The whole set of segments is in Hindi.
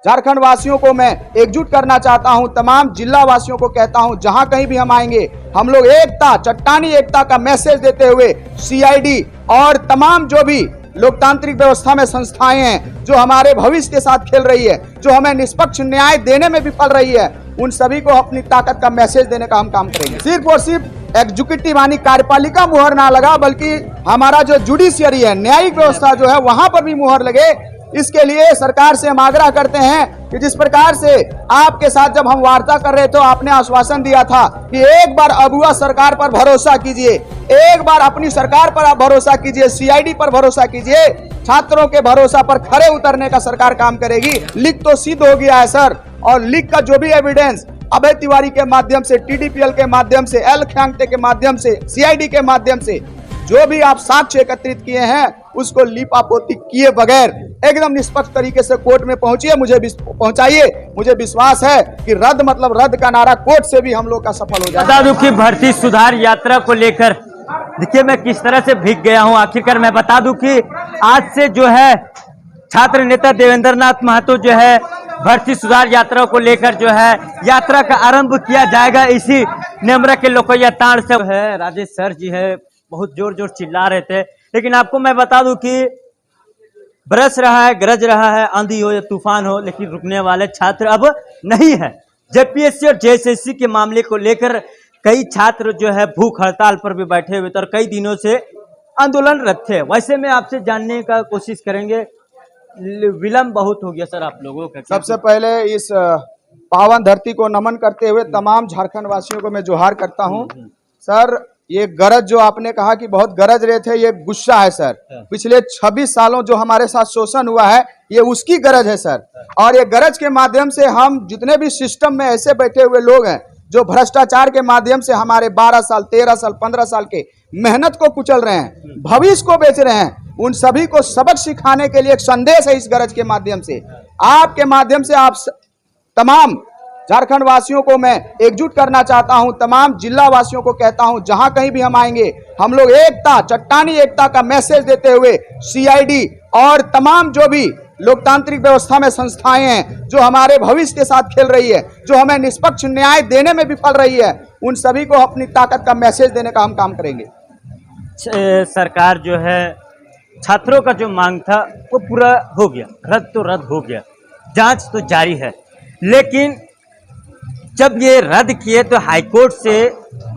झारखंड वासियों को मैं एकजुट करना चाहता हूं। तमाम जिला वासियों को कहता हूं, जहां कहीं भी हम आएंगे हम लोग एकता, चट्टानी एकता का मैसेज देते हुए सीआईडी और तमाम जो भी लोकतांत्रिक व्यवस्था में संस्थाएं हैं जो हमारे भविष्य के साथ खेल रही है, जो हमें निष्पक्ष न्याय देने में विफल रही है, उन सभी को अपनी ताकत का मैसेज देने का हम काम करेंगे। सिर्फ और सिर्फ एग्जीक्यूटिव यानी कार्यपालिका मुहर ना लगा, बल्कि हमारा जो जुडिशियरी है, न्यायिक व्यवस्था जो है, वहां पर भी मुहर लगे। इसके लिए सरकार से हम आग्रह करते हैं कि जिस प्रकार से आपके साथ जब हम वार्ता कर रहे थे तो आपने आश्वासन दिया था कि एक बार अबुआ सरकार पर भरोसा कीजिए, एक बार अपनी सरकार पर आप भरोसा कीजिए, सीआईडी पर भरोसा कीजिए, छात्रों के भरोसा पर खरे उतरने का सरकार काम करेगी। लीक तो सिद्ध हो गया है सर, और लीक का जो भी एविडेंस अभय तिवारी के माध्यम से, टीडीपीएल के माध्यम से, एल ख्यांगते के माध्यम से, सीआईडी के माध्यम से जो भी आप साक्ष्य एकत्रित किए हैं उसको लीपापोती किए बगैर एकदम निष्पक्ष तरीके से कोर्ट में पहुंचाइए। मुझे विश्वास है कि रद्द मतलब रद्द का नारा कोर्ट से भी हम लोग का सफल हो जाएगा। बता दूं कि भर्ती सुधार यात्रा को लेकर देखिए मैं किस तरह से भीग गया हूं। आखिरकार मैं बता दूं कि आज से जो है छात्र नेता देवेंद्र नाथ महतो जो है भर्ती सुधार यात्रा को लेकर जो है यात्रा का आरंभ किया जाएगा। इसी नेमरा के लोकैया ताड़ से है राजेश सर जी है बहुत जोर जोर चिल्ला रहे थे, लेकिन आपको मैं बता दूं कि बरस रहा है, गरज रहा है, आंधी हो या तूफान हो, लेकिन रुकने वाले छात्र अब नहीं है। जेपीएससी और जेएसएससी के मामले को लेकर कई छात्र जो है भूख हड़ताल पर भी बैठे हुए थे और कई दिनों से आंदोलनरत थे। वैसे में आपसे जानने का कोशिश करेंगे, विलंब बहुत हो गया सर आप लोगों का। सबसे पहले इस पावन धरती को नमन करते हुए तमाम झारखंड वासियों को मैं जोहार करता हूं। सर, ये गरज जो आपने कहा कि बहुत गरज रहे थे, ये गुस्सा है सर। पिछले 26 सालों जो हमारे साथ शोषण हुआ है ये उसकी गरज है सर। और ये गरज के माध्यम से हम जितने भी सिस्टम में ऐसे बैठे हुए लोग हैं जो भ्रष्टाचार के माध्यम से हमारे 12 साल 13 साल 15 साल के मेहनत को कुचल रहे हैं, भविष्य को बेच रहे हैं, उन सभी को सबक सिखाने के लिए एक संदेश है इस गरज के माध्यम से। आपके माध्यम से आप तमाम झारखंड वासियों को मैं एकजुट करना चाहता हूं। तमाम जिला वासियों को कहता हूं, जहां कहीं भी हम आएंगे हम लोग एकता, चट्टानी एकता का मैसेज देते हुए सीआईडी और तमाम जो भी लोकतांत्रिक व्यवस्था में संस्थाएं हैं जो हमारे भविष्य के साथ खेल रही है, जो हमें निष्पक्ष न्याय देने में विफल रही है, उन सभी को अपनी ताकत का मैसेज देने का हम काम करेंगे। सरकार जो है छात्रों का जो मांग था वो पूरा हो गया, रद्द तो रद्द हो गया, जांच तो जारी है, लेकिन जब ये रद्द किए तो हाईकोर्ट से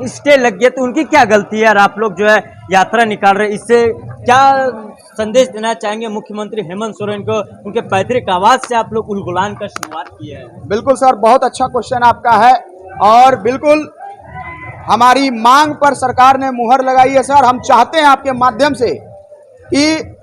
स्टे लग गया, तो उनकी क्या गलती है? और आप लोग जो है यात्रा निकाल रहे, इससे क्या संदेश देना चाहेंगे मुख्यमंत्री हेमंत सोरेन को? उनके पैतृक आवास से आप लोग उलगुलान का शुरुआत किए हैं। बिल्कुल सर, बहुत अच्छा क्वेश्चन आपका है, और बिल्कुल हमारी मांग पर सरकार ने मुहर लगाई है सर। हम चाहते हैं आपके माध्यम से कि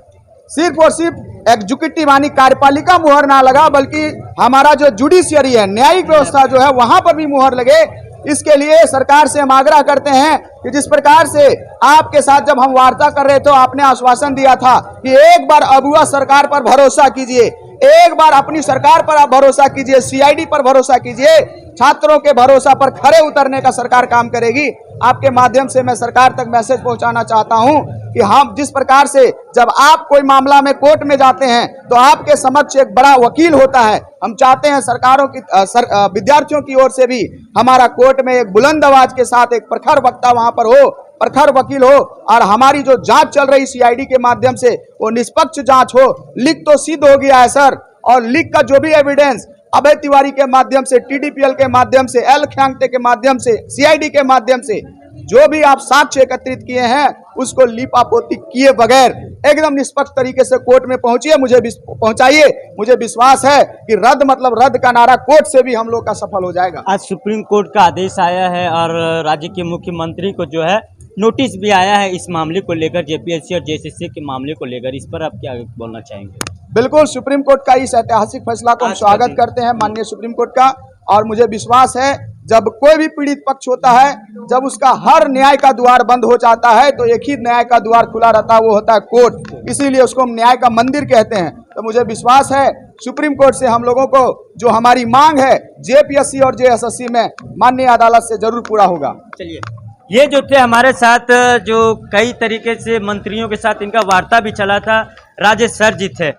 सिर्फ और सिर्फ एग्जीक्यूटिव यानी कार्यपालिका मुहर ना लगा, बल्कि हमारा जो जुडिशियरी है, न्यायिक व्यवस्था जो है, वहां पर भी मुहर लगे। इसके लिए सरकार से हम आग्रह करते हैं कि जिस प्रकार से आपके साथ जब हम वार्ता कर रहे थे तो आपने आश्वासन दिया था कि एक बार अबुआ सरकार पर भरोसा कीजिए, एक बार अपनी सरकार पर आप भरोसा कीजिए, सीआईडी पर भरोसा कीजिए, छात्रों के भरोसा पर खरे उतरने का सरकार काम करेगी। आपके माध्यम से मैं सरकार तक मैसेज पहुंचाना चाहता हूं कि हम जिस प्रकार से जब आप कोई मामला में कोर्ट में जाते हैं तो आपके समक्ष एक बड़ा वकील होता है, हम चाहते हैं सरकारों की विद्यार्थियों की ओर से भी हमारा कोर्ट में एक बुलंद आवाज के साथ एक प्रखर वक्ता वहां पर हो, प्रखर वकील हो, और हमारी जो जांच चल रही सीआईडी के माध्यम से वो निष्पक्ष जांच हो। लीक तो सिद्ध हो गया है सर, और लीक का जो भी एविडेंस अभय तिवारी के माध्यम से, टीडीपीएल के माध्यम से, एल ख्यांगते के माध्यम से, सीआईडी के माध्यम से जो भी आप साक्ष्य एकत्रित किए हैं उसको लीपापोती किए बगैर एकदम निष्पक्ष तरीके से कोर्ट में पहुंचाइए। मुझे विश्वास है कि रद्द मतलब रद्द का नारा कोर्ट से भी हम लोग का सफल हो जाएगा। आज सुप्रीम कोर्ट का आदेश आया है और राज्य के मुख्यमंत्री को जो है नोटिस भी आया है इस मामले को लेकर, जेपीएससी और जेएसएससी के मामले को लेकर, इस पर आप क्या बोलना चाहेंगे? बिल्कुल, सुप्रीम कोर्ट का इस ऐतिहासिक फैसला को हम स्वागत करते हैं माननीय सुप्रीम कोर्ट का, और मुझे विश्वास है जब कोई भी पीड़ित पक्ष होता है, जब उसका हर न्याय का द्वार बंद हो जाता है तो एक ही न्याय का द्वार खुला रहता है, वो होता है कोर्ट। इसीलिए उसको हम न्याय का मंदिर कहते हैं। तो मुझे विश्वास है सुप्रीम कोर्ट से हम लोगों को जो हमारी मांग है जेपीएससी और जेएसएससी में माननीय अदालत से जरूर पूरा होगा। चलिए, ये जो थे हमारे साथ, जो कई तरीके से मंत्रियों के साथ इनका वार्ता भी चला था, राजेश सर जी थे।